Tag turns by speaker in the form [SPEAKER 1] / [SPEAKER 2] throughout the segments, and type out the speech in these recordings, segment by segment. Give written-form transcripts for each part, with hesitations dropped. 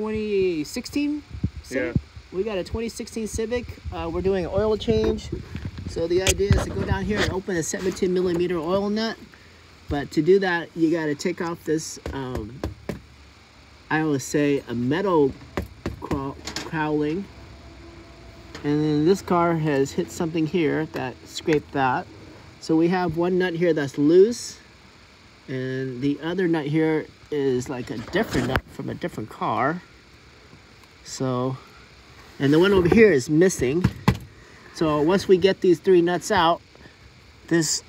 [SPEAKER 1] 2016 Civic.
[SPEAKER 2] Yeah.
[SPEAKER 1] We got a 2016 Civic. We're doing an oil change. So the idea is to go down here and open a 17mm oil nut. But to do that, you got to take off this, I always say, a metal cowling. And then this car has hit something here that scraped that. So we have one nut here that's loose. And the other nut here is like a different nut from a different car. So, and the one over here is missing. So once we get these three nuts out, this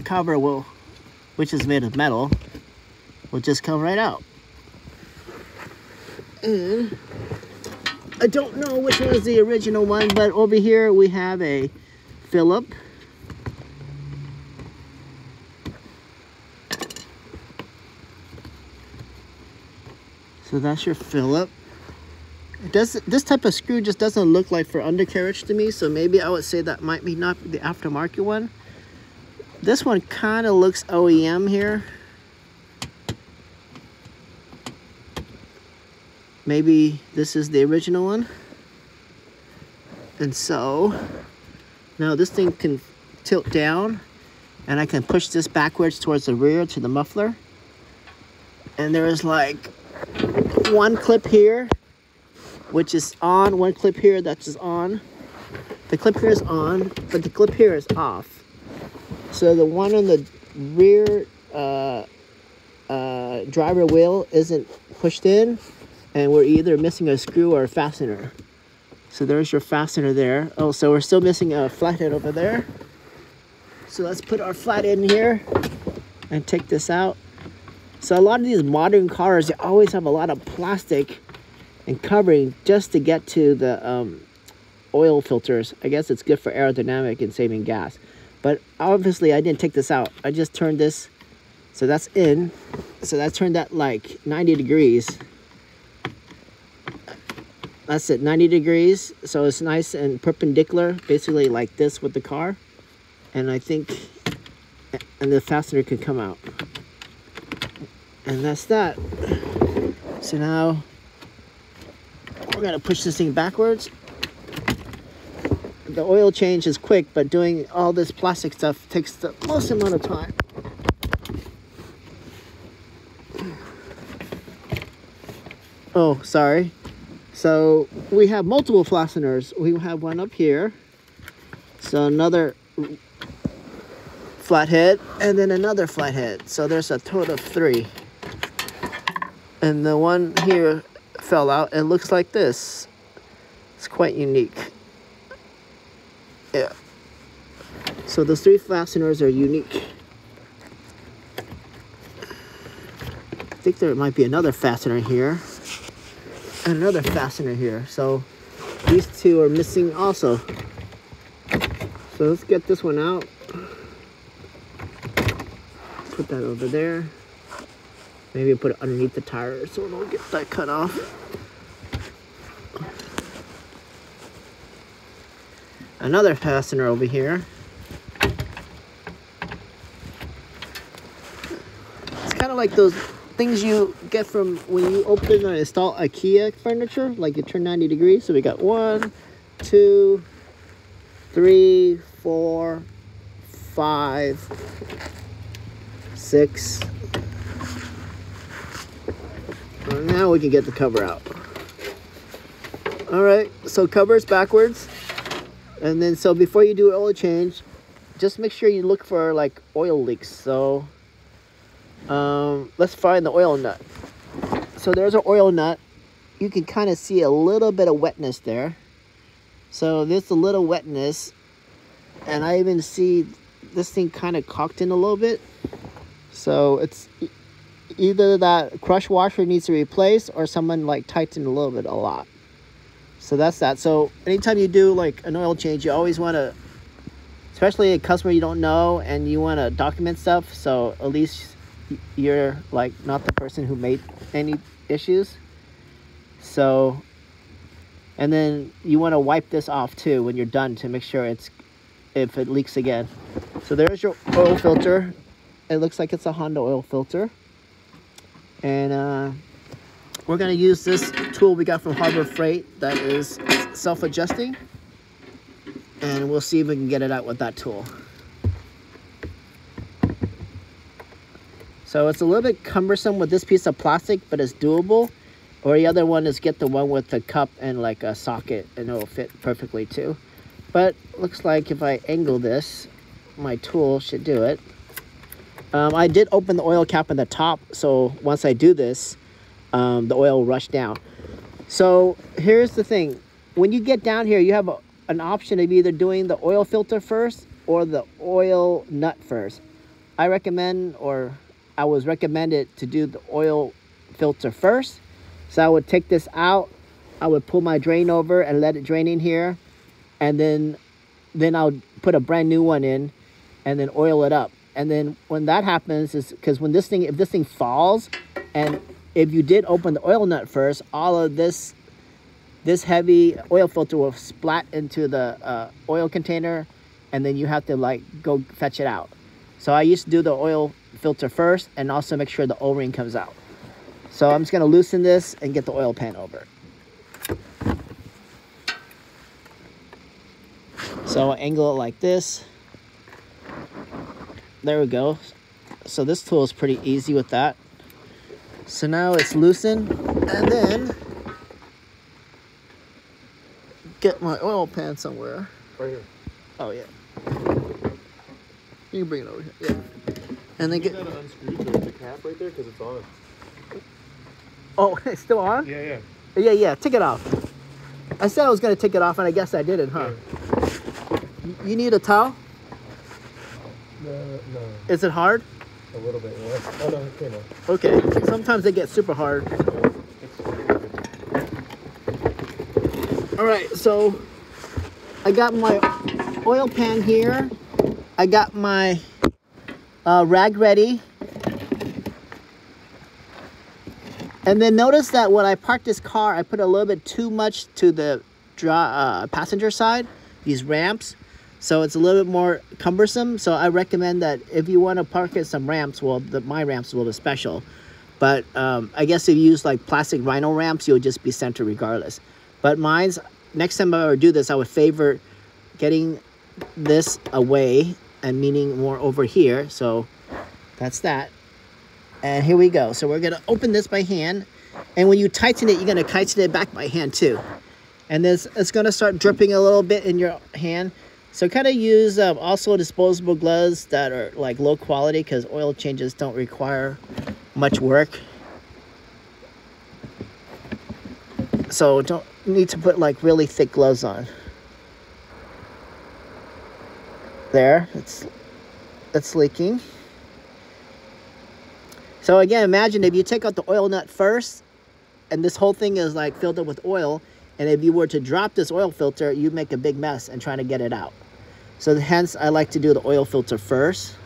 [SPEAKER 1] cover will, which is made of metal, will just come right out. And I don't know which one is the original one, but over here we have a Philip. So that's your Philip. This type of screw just doesn't look like for undercarriage to me, so maybe I would say that might be not the aftermarket one. This one kind of looks OEM here. Maybe this is the original one. And so now this thing can tilt down and I can push this backwards towards the rear to the muffler. And there is like one clip here which is on, one clip here that's just on. The clip here is on, but the clip here is off. So the one on the rear driver wheel isn't pushed in, and we're either missing a screw or a fastener. So there's your fastener there. Oh, so we're still missing a flathead over there. So let's put our flathead in here and take this out. So a lot of these modern cars, they always have a lot of plastic and covering just to get to the oil filters. I guess it's good for aerodynamic and saving gas. But obviously I didn't take this out. I just turned this, so that's in. So that turned that like 90 degrees. That's it, 90 degrees. So it's nice and perpendicular, basically like this with the car. And I think, and the fastener can come out. And that's that. So now we're gonna push this thing backwards. The oil change is quick, but doing all this plastic stuff takes the most amount of time. Oh, sorry. So we have multiple fasteners. We have one up here. So another flathead, and then another flathead. So there's a total of 3. And the one here fell out. It looks like this. It's quite unique. Yeah. So those 3 fasteners are unique. I think there might be another fastener here. And another fastener here. So these 2 are missing also. So let's get this one out. Put that over there. Maybe put it underneath the tire so we don't get that cut off. Another fastener over here. It's kind of like those things you get from when you open and install IKEA furniture, like you turn 90 degrees. So we got 1, 2, 3, 4, 5, 6. Now we can get the cover out. All right, so cover's backwards. And then, so before you do oil change, just make sure you look for like oil leaks. So let's find the oil nut. So there's an oil nut. You can kind of see a little bit of wetness there. So there's a little wetness. And I even see this thing kind of cocked in a little bit. So it's either that crush washer needs to be replaced or someone like tightened a little bit a lot. So that's that. So anytime you do like an oil change, you always want to, especially a customer you don't know and you want to document stuff, so at least you're like not the person who made any issues. So, and then you want to wipe this off too when you're done to make sure it's, if it leaks again. So there's your oil filter. It looks like it's a Honda oil filter. And we're gonna use this tool we got from Harbor Freight that is self-adjusting, and we'll see if we can get it out with that tool. So it's a little bit cumbersome with this piece of plastic, but it's doable. Or the other one is get the one with the cup and like a socket, and it'll fit perfectly too. But looks like if I angle this, my tool should do it. I did open the oil cap on the top, so once I do this, the oil will rush down. So here's the thing. When you get down here, you have an option of either doing the oil filter first or the oil nut first. I recommend, or I was recommended to do the oil filter first. So I would take this out, I would pull my drain over and let it drain in here, and then I'll put a brand new one in and then oil it up. And then when that happens is because when this thing, if this thing falls, and if you did open the oil nut first, all of this heavy oil filter will splat into the oil container, and then you have to like go fetch it out. So I used to do the oil filter first and also make sure the O-ring comes out. So I'm just gonna loosen this and get the oil pan over. So I'll angle it like this. There we go. So this tool is pretty easy with that. So now it's loosened, and then get my oil pan somewhere.
[SPEAKER 2] Right here.
[SPEAKER 1] Oh yeah. You can bring it over here. Yeah. And then
[SPEAKER 2] You gotta unscrew the cap right there because it's on.
[SPEAKER 1] Oh, it's still on?
[SPEAKER 2] Yeah.
[SPEAKER 1] Yeah. Take it off. I said I was gonna take it off, and I guess I didn't, huh?
[SPEAKER 2] Yeah.
[SPEAKER 1] You need a towel?
[SPEAKER 2] No.
[SPEAKER 1] Is it hard?
[SPEAKER 2] A little bit. Yeah. Oh no, okay, no.
[SPEAKER 1] Okay. Sometimes they get super hard. All right, so I got my oil pan here. I got my rag ready. And then notice that when I parked this car, I put a little bit too much to the passenger side, these ramps. So it's a little bit more cumbersome. So I recommend that if you want to park at some ramps, well, my ramps are a little bit special. But I guess if you use like plastic Rhino ramps, you'll just be centered regardless. But mine's, next time I ever do this, I would favor getting this away and meaning more over here. So that's that. And here we go. So we're going to open this by hand. And when you tighten it, you're going to tighten it back by hand too. And this, it's going to start dripping a little bit in your hand. So kind of use also disposable gloves that are like low quality, because oil changes don't require much work. So don't need to put like really thick gloves on. There, it's leaking. So again, imagine if you take out the oil nut first, and this whole thing is like filled up with oil, and if you were to drop this oil filter, you'd make a big mess and trying to get it out. So hence, I like to do the oil filter first.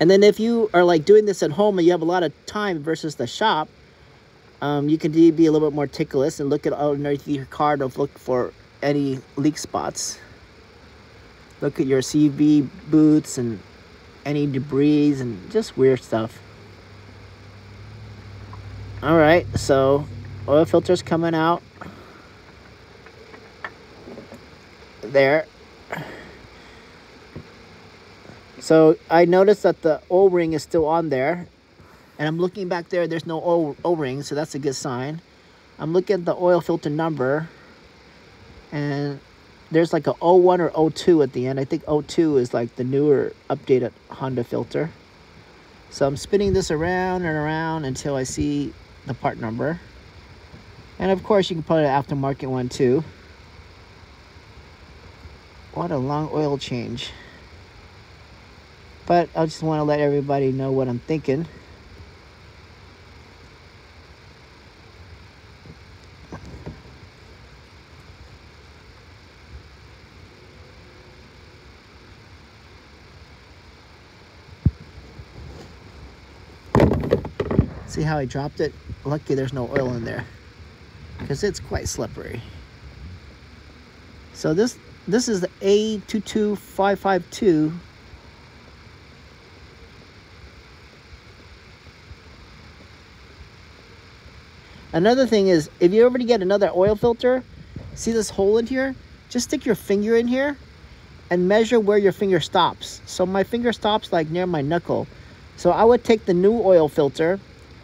[SPEAKER 1] And then if you are like doing this at home and you have a lot of time versus the shop, you can be a little bit more meticulous and look at underneath your car to look for any leak spots. Look at your CV boots and any debris and just weird stuff. All right, so oil filter's coming out. There. So I noticed that the O-ring is still on there, and I'm looking back there, there's no O-ring, so that's a good sign. I'm looking at the oil filter number, and there's like a 01 or 02 at the end. I think 02 is like the newer updated Honda filter. So I'm spinning this around and around until I see the part number. And of course you can put an aftermarket one too. What a long oil change. But I just want to let everybody know what I'm thinking. See how I dropped it? Lucky there's no oil in there, because it's quite slippery. So this is the A22552. Another thing is, if you ever get another oil filter, see this hole in here? Just stick your finger in here and measure where your finger stops. So my finger stops like near my knuckle. So I would take the new oil filter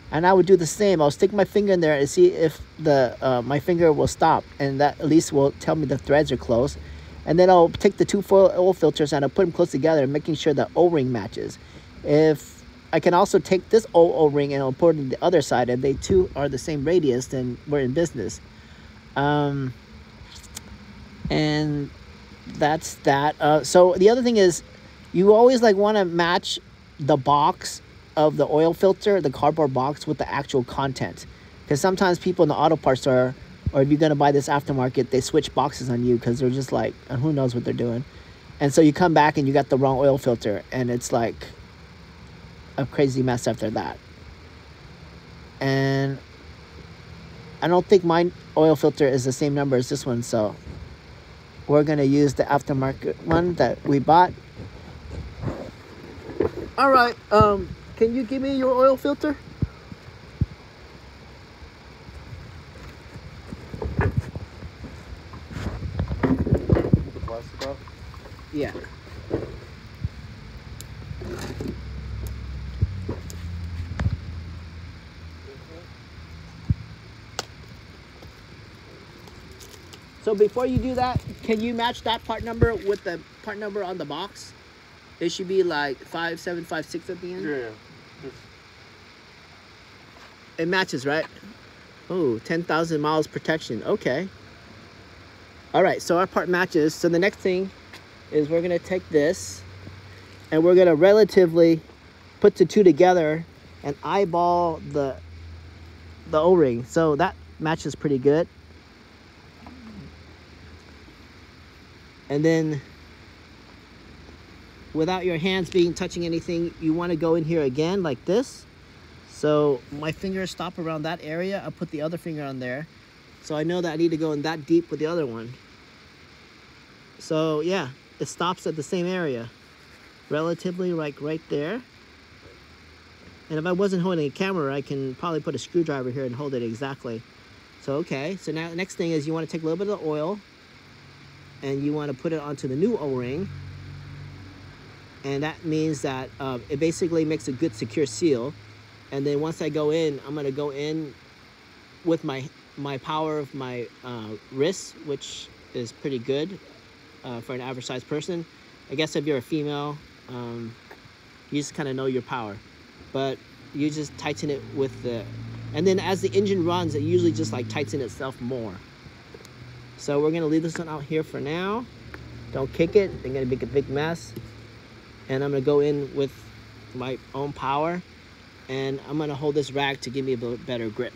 [SPEAKER 1] and I would do the same. I'll stick my finger in there and see if the my finger will stop, and that at least will tell me the threads are close. And then I'll take the two oil filters and I'll put them close together, making sure the O-ring matches. If I can also take this O-ring and I'll put it on the other side, and they two are the same radius, then we're in business. And that's that. So the other thing is, you always like want to match the box of the oil filter, the cardboard box, with the actual content, because sometimes people in the auto parts store, or if you're gonna buy this aftermarket, they switch boxes on you because they're just like, who knows what they're doing. And so you come back and you got the wrong oil filter, and it's like a crazy mess after that. And I don't think my oil filter is the same number as this one, so we're gonna use the aftermarket one that we bought. All right, can you give me your oil filter?
[SPEAKER 2] The plastic off.
[SPEAKER 1] Yeah. So before you do that, can you match that part number with the part number on the box? It should be like 5756 at the end.
[SPEAKER 2] Yeah.
[SPEAKER 1] It matches, right? Oh, 10,000 miles protection. Okay. All right, so our part matches. So the next thing is we're gonna take this and we're gonna relatively put the two together and eyeball the O-ring. So that matches pretty good. And then without your hands being touching anything, you want to go in here again like this. So my fingers stop around that area. I'll put the other finger on there. So I know that I need to go in that deep with the other one. So yeah, it stops at the same area. Relatively like right there. And if I wasn't holding a camera, I can probably put a screwdriver here and hold it exactly. So okay, so now the next thing is you want to take a little bit of the oil and you want to put it onto the new O-ring. And that means that it basically makes a good secure seal. And then once I go in, I'm gonna go in with my power of my wrist, which is pretty good for an average sized person. I guess if you're a female, you just kind of know your power. But you just tighten it with the, and then as the engine runs, it usually just like tightens itself more. So we're gonna leave this one out here for now. Don't kick it, they're gonna make a big mess. And I'm gonna go in with my own power, and I'm gonna hold this rag to give me a better grip.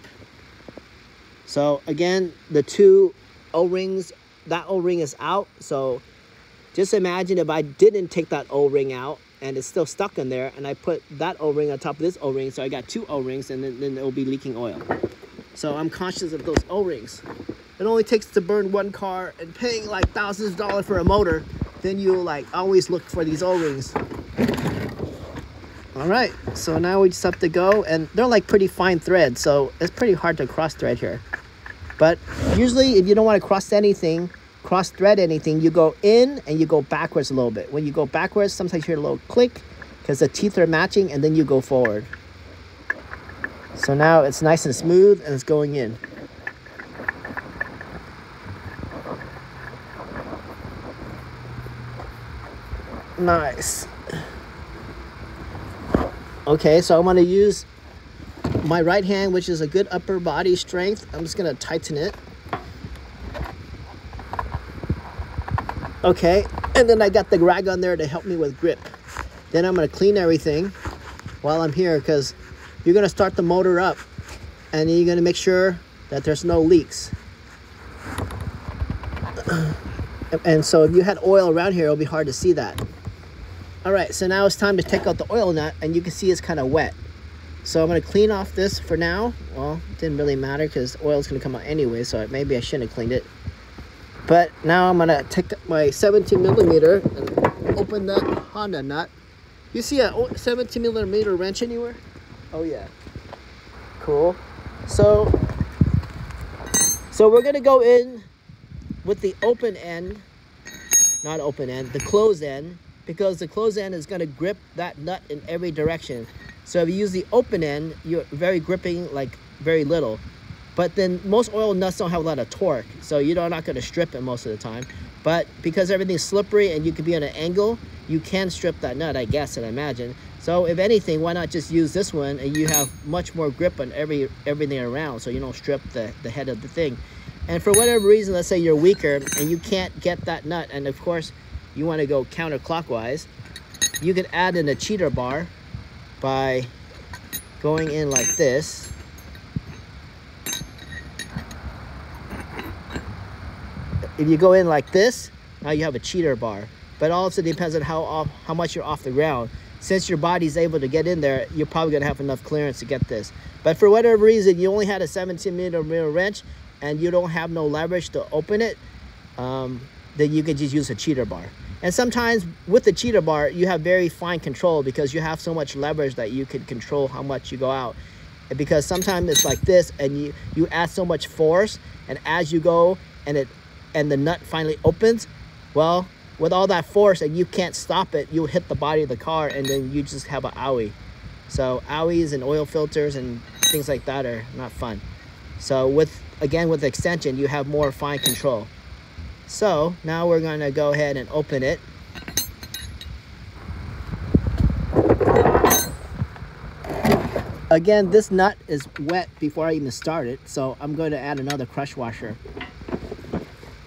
[SPEAKER 1] So again, the two O-rings, that O-ring is out. So just imagine if I didn't take that O-ring out and it's still stuck in there, and I put that O-ring on top of this O-ring, so I got two O-rings, and then it'll be leaking oil. So I'm conscious of those O-rings. It only takes to burn one car and paying like thousands of dollars for a motor, then you like always look for these O-rings. All right, so now we just have to go, and they're like pretty fine thread, so it's pretty hard to cross thread here. But usually if you don't want to cross thread anything, you go in and you go backwards a little bit. When you go backwards, sometimes you hear a little click because the teeth are matching, and then you go forward. So now it's nice and smooth and it's going in. Nice. Okay, so I'm going to use my right hand, which is a good upper body strength. I'm just going to tighten it. Okay, and then I got the rag on there to help me with grip. Then I'm going to clean everything while I'm here, because you're going to start the motor up and you're going to make sure that there's no leaks. And so if you had oil around here, it'll be hard to see that. All right, so now it's time to take out the oil nut, and you can see it's kind of wet. So I'm gonna clean off this for now. Well, it didn't really matter because oil's gonna come out anyway, so maybe I shouldn't have cleaned it. But now I'm gonna take my 17 millimeter and open that Honda nut. You see a 17 millimeter wrench anywhere? Oh yeah, cool. So So we're gonna go in with the open end, not open end, the closed end, because the closed end is gonna grip that nut in every direction. So if you use the open end, you're very gripping, like very little. But then most oil nuts don't have a lot of torque, so you're not gonna strip it most of the time. But because everything's slippery and you can be on an angle, you can strip that nut, I guess, and I imagine. So if anything, why not just use this one and you have much more grip on everything around, so you don't strip the head of the thing. And for whatever reason, let's say you're weaker and you can't get that nut, and of course you want to go counterclockwise, you can add in a cheater bar by going in like this. If you go in like this, now you have a cheater bar. But also depends on how much you're off the ground. Since your body's able to get in there, you're probably gonna have enough clearance to get this. But for whatever reason, you only had a 17mm wrench and you don't have no leverage to open it, then you can just use a cheater bar. And sometimes with the cheater bar, you have very fine control because you have so much leverage that you can control how much you go out. And because sometimes it's like this and you add so much force, and as you go and the nut finally opens, well, with all that force and you can't stop it, you'll hit the body of the car and then you just have an owie. So owies and oil filters and things like that are not fun. So with the extension, you have more fine control. So now we're gonna go ahead and open it. Again, this nut is wet before I even start it, so I'm going to add another crush washer.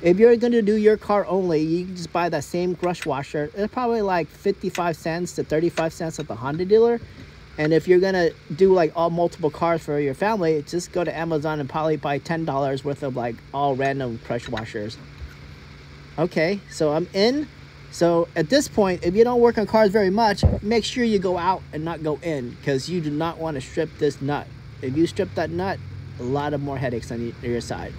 [SPEAKER 1] If you're going to do your car only, you can just buy that same crush washer. It's probably like 55 cents to 35 cents at the Honda dealer. And if you're going to do like all multiple cars for your family, just go to Amazon and probably buy $10 worth of like all random crush washers. Okay, so I'm in. So at this point, if you don't work on cars very much, make sure you go out and not go in, because you do not want to strip this nut. If you strip that nut, a lot of more headaches on your side.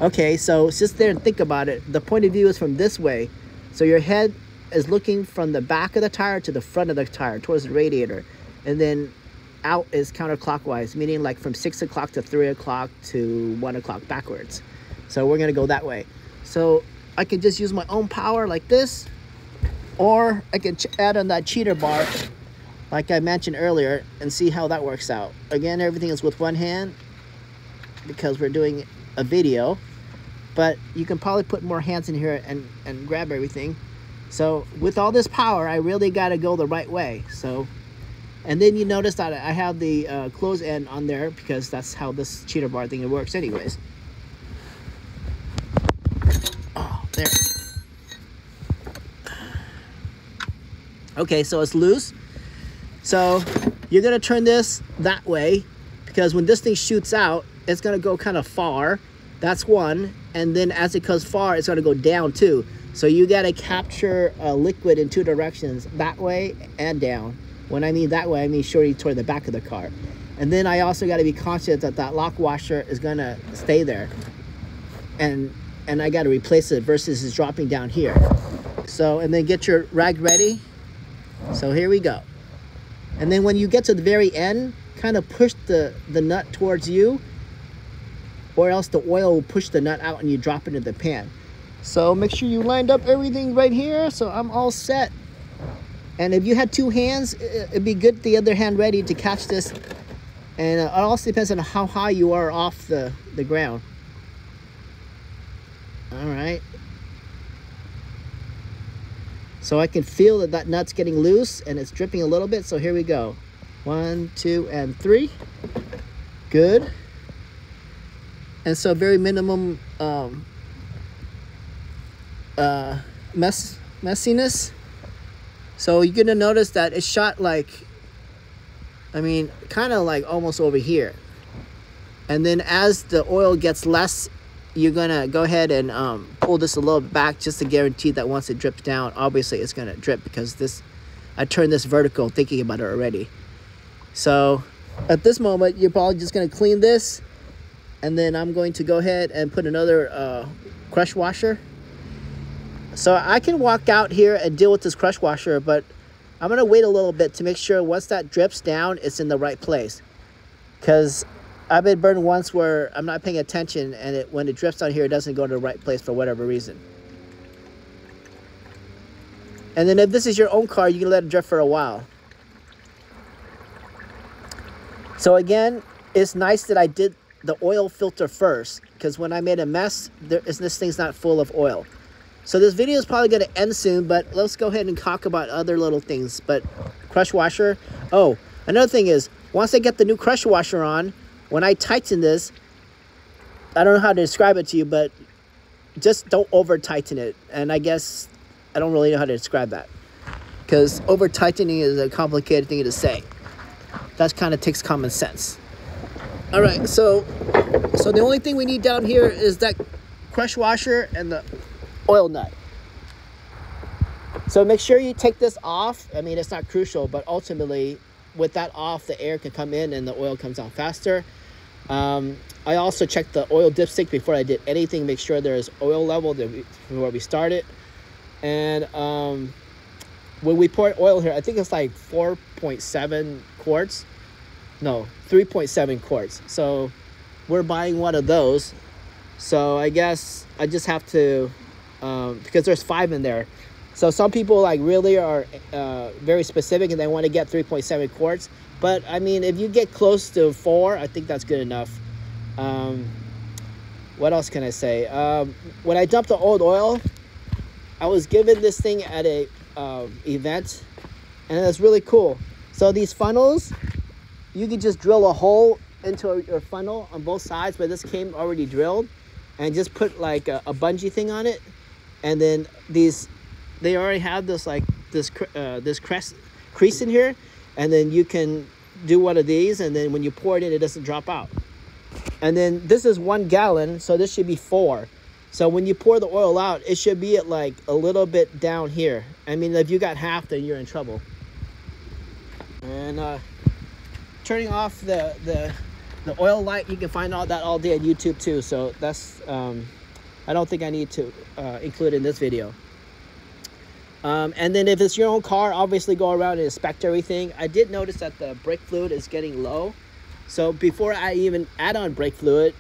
[SPEAKER 1] Okay, so sit there and think about it. The point of view is from this way. So your head is looking from the back of the tire to the front of the tire, towards the radiator. And then out is counterclockwise, meaning like from 6 o'clock to 3 o'clock to 1 o'clock backwards. So we're gonna go that way. So I can just use my own power like this, or I can add on that cheater bar like I mentioned earlier and see how that works out. Again, everything is with one hand because we're doing a video, but you can probably put more hands in here and grab everything. So with all this power, I really got to go the right way. So, and then you notice that I have the closed end on there because that's how this cheater bar thing works anyways. Oh, there. Okay, so it's loose. So you're gonna turn this that way because when this thing shoots out, it's gonna go kind of far. That's one. And then as it goes far, it's gonna go down too. So you gotta capture a liquid in two directions, that way and down. When I mean that way, I mean surely toward the back of the car. And then I also gotta be conscious that that lock washer is gonna stay there. And I gotta replace it versus it's dropping down here. So, and then get your rag ready. So here we go. And then when you get to the very end, kind of push the nut towards you, or else the oil will push the nut out and you drop it into the pan. So make sure you lined up everything right here. So I'm all set. And if you had two hands, it'd be good the other hand ready to catch this. And it also depends on how high you are off the ground. All right. So I can feel that that nut's getting loose and it's dripping a little bit. So here we go. 1, 2, and 3. Good. And so very minimum messiness. So you're gonna notice that it shot like, I mean, kind of like almost over here. And then as the oil gets less, you're gonna go ahead and pull this a little back just to guarantee that once it drips down, obviously it's gonna drip because this, I turned this vertical thinking about it already. So at this moment, you're probably just gonna clean this, and then I'm going to go ahead and put another crush washer. So I can walk out here and deal with this crush washer, but I'm gonna wait a little bit to make sure once that drips down, it's in the right place. Because I've been burned once where I'm not paying attention, and when it drifts on here, it doesn't go to the right place for whatever reason. And then if this is your own car, you can let it drift for a while. So again, it's nice that I did the oil filter first, because when I made a mess, this thing's not full of oil. So this video is probably going to end soon, but let's go ahead and talk about other little things. But crush washer. Oh, another thing is, once I get the new crush washer on, when I tighten this, I don't know how to describe it to you, but just don't over tighten it. And I guess I don't really know how to describe that, because over tightening is a complicated thing to say. That kind of takes common sense. All right, so the only thing we need down here is that crush washer and the oil nut. So make sure you take this off. I mean, it's not crucial, but ultimately with that off, the air can come in and the oil comes out faster. I also checked the oil dipstick before I did anything, make sure there's oil level before we start it. And when we pour oil here, I think it's like 4.7 quarts. No, 3.7 quarts. So we're buying one of those. So I guess I just have to, because there's 5 in there. So some people like really are very specific and they want to get 3.7 quarts. But I mean, if you get close to 4, I think that's good enough. What else can I say? When I dumped the old oil, I was given this thing at a event, and it's really cool. So these funnels, you can just drill a hole into your funnel on both sides, but this came already drilled, and just put like a bungee thing on it, and then they already have this like this crease in here, and then you can do one of these, and then when you pour it in, it doesn't drop out. And then this is 1 gallon, so this should be 4. So when you pour the oil out, it should be at like a little bit down here. I mean, if you got half, then you're in trouble. And turning off the oil light, you can find all that all day on YouTube too. So that's I don't think I need to include in this video. And then if it's your own car, obviously go around and inspect everything. I did notice that the brake fluid is getting low. So before I even add on brake fluid,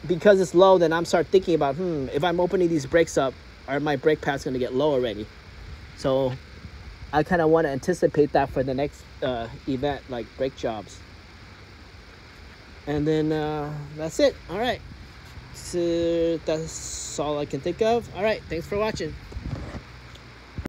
[SPEAKER 1] because it's low, then I'm start thinking about, if I'm opening these brakes up, are my brake pads going to get low already? So I kind of want to anticipate that for the next event, like brake jobs. And then that's it. All right. So that's all I can think of. All right. Thanks for watching.